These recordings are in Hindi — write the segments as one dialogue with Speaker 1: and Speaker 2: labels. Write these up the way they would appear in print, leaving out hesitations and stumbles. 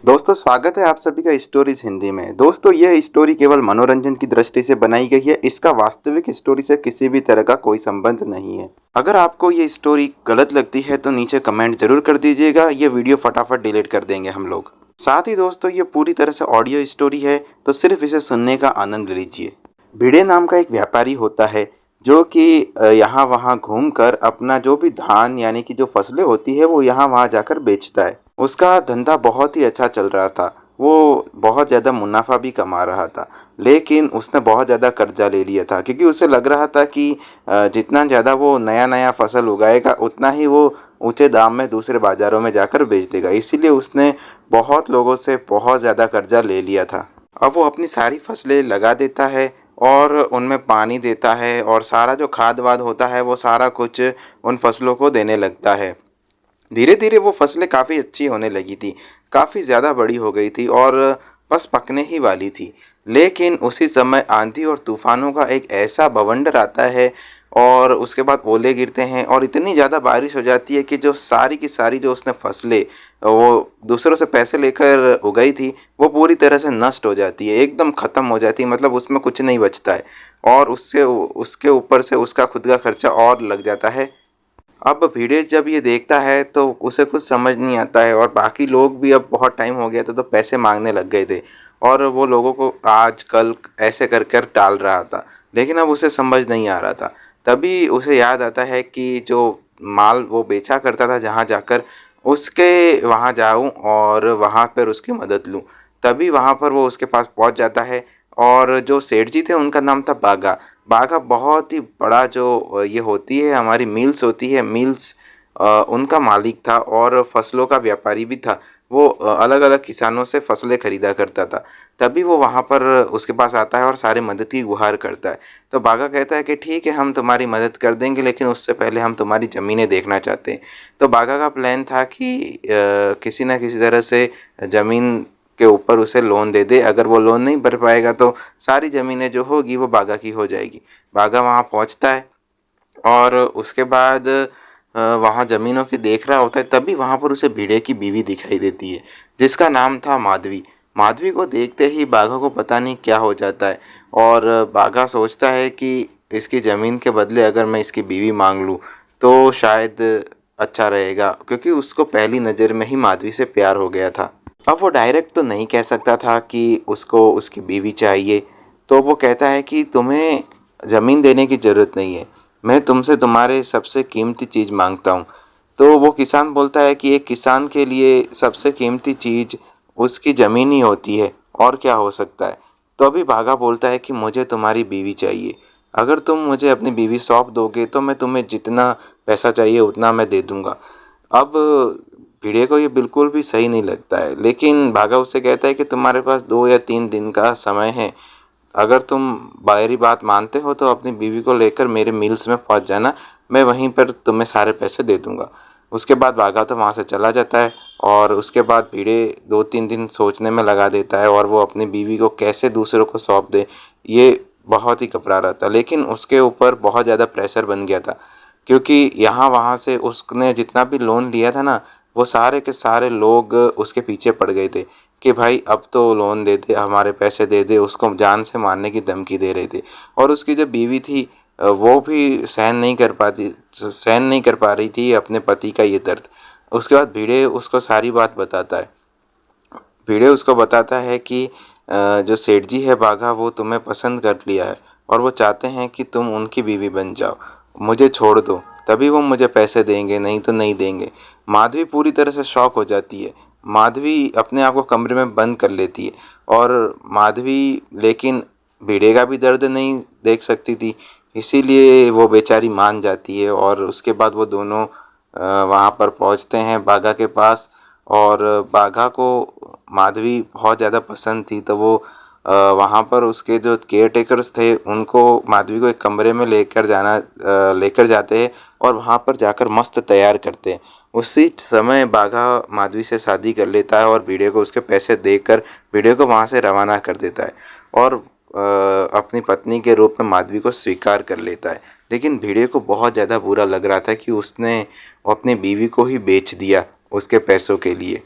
Speaker 1: दोस्तों स्वागत है आप सभी का स्टोरीज हिंदी में। दोस्तों यह स्टोरी केवल मनोरंजन की दृष्टि से बनाई गई है। इसका वास्तविक स्टोरी से किसी भी तरह का कोई संबंध नहीं है। अगर आपको ये स्टोरी गलत लगती है तो नीचे कमेंट जरूर कर दीजिएगा। ये वीडियो फटाफट डिलीट कर देंगे हम लोग। साथ ही दोस्तों ये पूरी तरह से ऑडियो स्टोरी है, तो सिर्फ इसे सुनने का आनंद लीजिए। भिड़े नाम का एक व्यापारी होता है जो कि यहाँ वहाँ घूमकर अपना जो भी धान यानी कि जो फसलें होती है वो यहाँ वहाँ जाकर बेचता है। उसका धंधा बहुत ही अच्छा चल रहा था। वो बहुत ज़्यादा मुनाफा भी कमा रहा था, लेकिन उसने बहुत ज़्यादा कर्जा ले लिया था क्योंकि उसे लग रहा था कि जितना ज़्यादा वो नया नया फसल उगाएगा उतना ही वो ऊंचे दाम में दूसरे बाज़ारों में जाकर बेच देगा। इसीलिए उसने बहुत लोगों से बहुत ज़्यादा कर्जा ले लिया था। अब वो अपनी सारी फसलें लगा देता है और उनमें पानी देता है और सारा जो खाद वाद होता है वो सारा कुछ उन फसलों को देने लगता है। धीरे धीरे वो फसलें काफ़ी अच्छी होने लगी थी, काफ़ी ज़्यादा बड़ी हो गई थी और बस पकने ही वाली थी। लेकिन उसी समय आंधी और तूफानों का एक ऐसा बवंडर आता है और उसके बाद ओले गिरते हैं और इतनी ज़्यादा बारिश हो जाती है कि जो सारी की सारी जो उसने फसलें वो दूसरों से पैसे लेकर उगाई थी वो पूरी तरह से नष्ट हो जाती है, एकदम ख़त्म हो जाती है। मतलब उसमें कुछ नहीं बचता है और उससे उसके ऊपर से उसका खुद का खर्चा और लग जाता है। अब भिड़े जब ये देखता है तो उसे कुछ समझ नहीं आता है और बाकी लोग भी अब बहुत टाइम हो गया था तो पैसे मांगने लग गए थे और वो लोगों को आज कल ऐसे कर कर टाल रहा था, लेकिन अब उसे समझ नहीं आ रहा था। तभी उसे याद आता है कि जो माल वो बेचा करता था जहाँ जाकर उसके वहाँ जाऊँ और वहाँ पर उसकी मदद लूँ। तभी वहाँ पर वो उसके पास पहुँच जाता है और जो सेठ जी थे उनका नाम था बागा। बाघा बहुत ही बड़ा जो ये होती है हमारी मिल्स होती है, मिल्स उनका मालिक था और फसलों का व्यापारी भी था। वो अलग अलग किसानों से फसलें खरीदा करता था। तभी वो वहाँ पर उसके पास आता है और सारी मदद की गुहार करता है। तो बाघा कहता है कि ठीक है हम तुम्हारी मदद कर देंगे, लेकिन उससे पहले हम तुम्हारी ज़मीनें देखना चाहते हैं। तो बाघा का प्लान था कि किसी न किसी तरह से ज़मीन के ऊपर उसे लोन दे दे। अगर वो लोन नहीं भर पाएगा तो सारी ज़मीनें जो होगी वो बागा की हो जाएगी। बागा वहाँ पहुँचता है और उसके बाद वहाँ ज़मीनों की देख रहा होता है। तभी वहाँ पर उसे भिड़े की बीवी दिखाई देती है जिसका नाम था माधवी। माधवी को देखते ही बाघा को पता नहीं क्या हो जाता है और बाघा सोचता है कि इसकी ज़मीन के बदले अगर मैं इसकी बीवी मांग लूँ तो शायद अच्छा रहेगा, क्योंकि उसको पहली नज़र में ही माधवी से प्यार हो गया था। अब वो डायरेक्ट तो नहीं कह सकता था कि उसको उसकी बीवी चाहिए, तो वो कहता है कि तुम्हें ज़मीन देने की ज़रूरत नहीं है, मैं तुमसे तुम्हारे सबसे कीमती चीज़ मांगता हूँ। तो वो किसान बोलता है कि एक किसान के लिए सबसे कीमती चीज़ उसकी ज़मीन ही होती है, और क्या हो सकता है। तो अभी बाघा बोलता है कि मुझे तुम्हारी बीवी चाहिए। अगर तुम मुझे अपनी बीवी सौंप दोगे तो मैं तुम्हें जितना पैसा चाहिए उतना मैं दे दूँगा। अब भिड़े को ये बिल्कुल भी सही नहीं लगता है, लेकिन भागा उससे कहता है कि तुम्हारे पास 2 या 3 दिन का समय है। अगर तुम मेरी बात मानते हो तो अपनी बीवी को लेकर मेरे मिल्स में पहुंच जाना, मैं वहीं पर तुम्हें सारे पैसे दे दूंगा। उसके बाद भागा तो वहाँ से चला जाता है और उसके बाद भिड़े 2-3 दिन सोचने में लगा देता है और वो अपनी बीवी को कैसे दूसरों को सौंप दे ये बहुत ही घबरा रहा था। लेकिन उसके ऊपर बहुत ज़्यादा प्रेशर बन गया था, क्योंकि यहाँ वहाँ से उसने जितना भी लोन लिया था ना, वो सारे के सारे लोग उसके पीछे पड़ गए थे कि भाई अब तो लोन दे दे, हमारे पैसे दे दे। उसको जान से मारने की धमकी दे रहे थे और उसकी जो बीवी थी वो भी सहन नहीं कर पा रही थी अपने पति का ये दर्द। उसके बाद भिड़े उसको सारी बात बताता है। भिड़े उसको बताता है कि जो सेठ जी है बाघा, वो तुम्हें पसंद कर लिया है और वो चाहते हैं कि तुम उनकी बीवी बन जाओ, मुझे छोड़ दो तभी वो मुझे पैसे देंगे, नहीं तो नहीं देंगे। माधवी पूरी तरह से शॉक हो जाती है। माधवी अपने आप को कमरे में बंद कर लेती है और माधवी लेकिन भिड़े का भी दर्द नहीं देख सकती थी, इसीलिए वो बेचारी मान जाती है और उसके बाद वो दोनों वहाँ पर पहुँचते हैं बाघा के पास। और बाघा को माधवी बहुत ज़्यादा पसंद थी, तो वो वहाँ पर उसके जो केयर टेकर्स थे उनको माधवी को एक कमरे में लेकर जाते हैं और वहाँ पर जाकर मस्त तैयार करते हैं। उसी समय बाघा माधवी से शादी कर लेता है और भिड़े को उसके पैसे देकर भिड़े को वहाँ से रवाना कर देता है और अपनी पत्नी के रूप में माधवी को स्वीकार कर लेता है। लेकिन भिड़े को बहुत ज़्यादा बुरा लग रहा था कि उसने अपनी बीवी को ही बेच दिया उसके पैसों के लिए।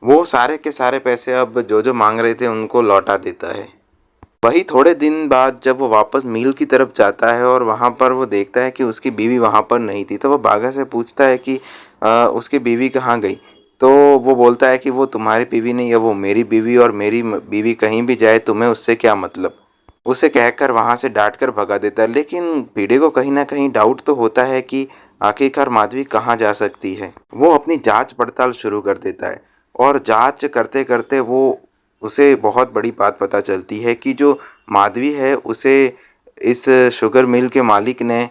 Speaker 1: वो सारे के सारे पैसे अब जो जो मांग रहे थे उनको लौटा देता है। वही थोड़े दिन बाद जब वो वापस मील की तरफ जाता है और वहाँ पर वो देखता है कि उसकी बीवी वहाँ पर नहीं थी, तो वो बागा से पूछता है कि उसकी बीवी कहाँ गई। तो वो बोलता है कि वो तुम्हारी बीवी नहीं है, वो मेरी बीवी, और मेरी बीवी कहीं भी जाए तुम्हें उससे क्या मतलब। उसे कहकर वहाँ से डांट कर भगा देता है। लेकिन भिड़े को कहीं ना कहीं डाउट तो होता है कि आखिरकार माधवी कहाँ जा सकती है। वो अपनी जांच पड़ताल शुरू कर देता है और जांच करते करते वो उसे बहुत बड़ी बात पता चलती है कि जो माधवी है उसे इस शुगर मिल के मालिक ने,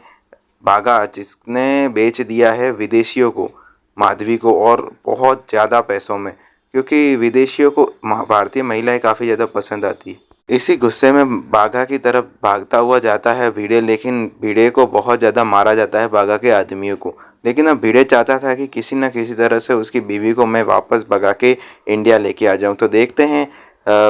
Speaker 1: बागा जिसने बेच दिया है विदेशियों को माधवी को, और बहुत ज़्यादा पैसों में, क्योंकि विदेशियों को भारतीय महिलाएं काफ़ी ज़्यादा पसंद आती है। इसी गुस्से में बागा की तरफ भागता हुआ जाता है भिड़े, लेकिन भिड़े को बहुत ज़्यादा मारा जाता है बागा के आदमियों को। लेकिन अब भिड़े चाहता था कि किसी न किसी तरह से उसकी बीवी को मैं वापस भगा के इंडिया लेके आ जाऊं। तो देखते हैं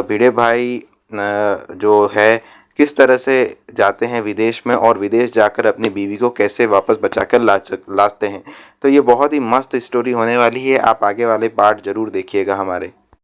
Speaker 1: भिड़े भाई जो है किस तरह से जाते हैं विदेश में, और विदेश जाकर अपनी बीवी को कैसे वापस बचा कर लाते हैं। तो ये बहुत ही मस्त स्टोरी होने वाली है, आप आगे वाले पार्ट ज़रूर देखिएगा हमारे।